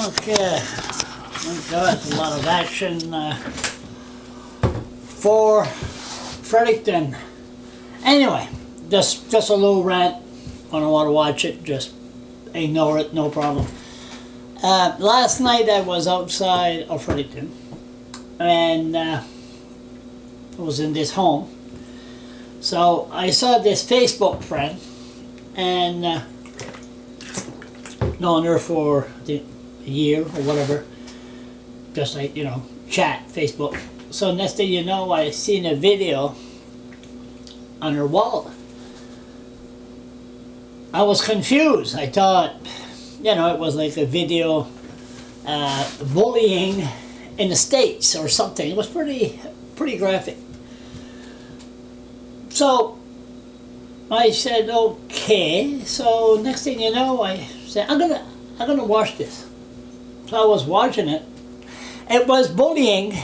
Okay, there's a lot of action for Fredericton. Anyway, just a little rant. I don't want to watch it, just ignore it, no problem. Last night I was outside of Fredericton, and I was in this home. So I saw this Facebook friend, and known her for a year or whatever, just like, you know, chat, Facebook. So next thing you know, I seen a video on her wall. I was confused. I thought, you know, it was like a video bullying in the States or something. It was pretty graphic. So I said, okay. So next thing you know, I said, I'm gonna watch this. So I was watching it. It was bullying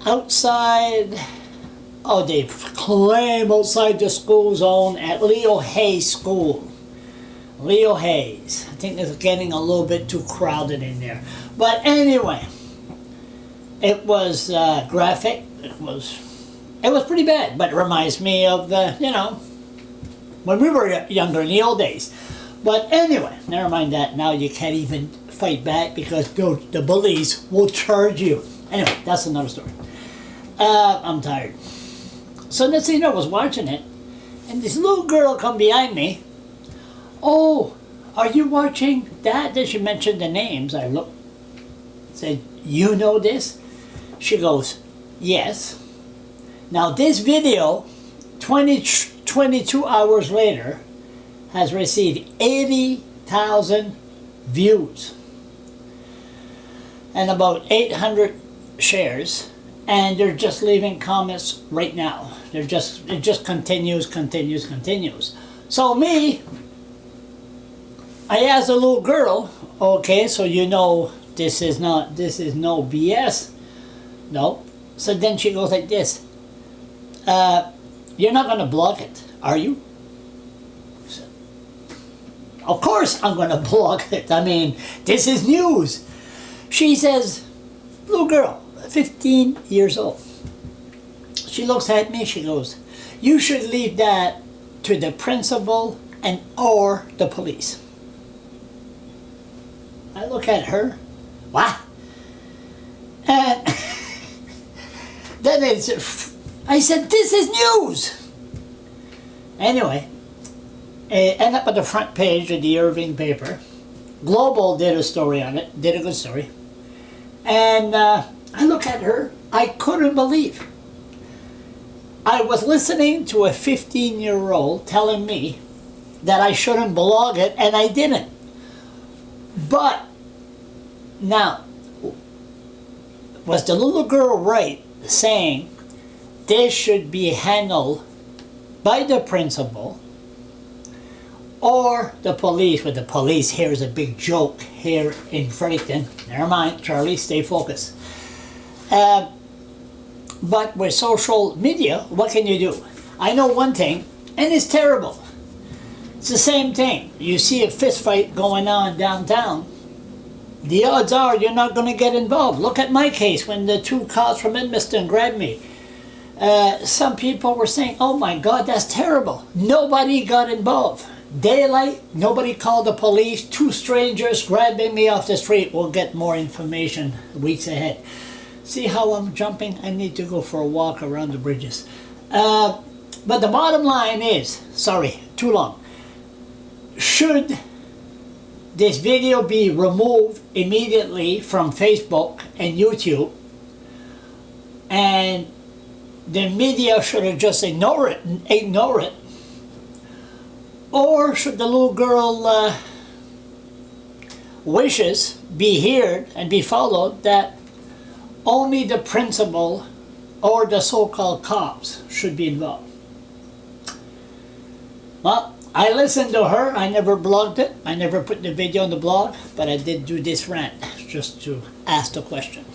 outside. Oh, they claim outside the school zone at Leo Hayes School. Leo Hayes. I think it's getting a little bit too crowded in there. But anyway, it was graphic. It was pretty bad. But it reminds me of you know, when we were younger in the old days. But anyway, never mind that. Now you can't even fight back because the bullies will charge you. Anyway, that's another story. I'm tired. So next thing you know, I was watching it, and this little girl come behind me. Oh, are you watching that? Then she mentioned the names. I looked, said, you know this? She goes, yes. Now this video, 22 hours later, has received 80,000 views and about 800 shares. And they're just leaving comments right now. It just continues. So me, I asked the little girl, okay, so you know this is no BS. No. So then she goes like this, you're not gonna block it, are you? So, of course I'm gonna block it. I mean, this is news. She says, little girl, 15 years old. She looks at me, she goes, you should leave that to the principal and or the police. I look at her, what? And then I said, this is news. Anyway, it ended up at the front page of the Irving paper. Global did a story on it, did a good story. And I look at her, I couldn't believe. I was listening to a 15-year-old telling me that I shouldn't blog it, and I didn't. But now, was the little girl right saying this should be handled by the principal or the police? With the police, here's a big joke here in Fredericton. Never mind, Charlie, stay focused. But with social media, what can you do? I know one thing, and it's terrible. It's the same thing. You see a fist fight going on downtown, the odds are you're not going to get involved. Look at my case when the two cops from Edmundston grabbed me. Some people were saying, oh my God, that's terrible. Nobody got involved. Daylight, nobody called the police. Two strangers grabbing me off the street. We'll get more information weeks ahead. See how I'm jumping? I need to go for a walk around the bridges. But the bottom line is, sorry, too long. Should this video be removed immediately from Facebook and YouTube, and the media should have just ignore it, or should the little girl wishes be heard and be followed, that only the principal or the so-called cops should be involved? Well, I listened to her. I never blogged it. I never put the video on the blog, but I did do this rant just to ask the question.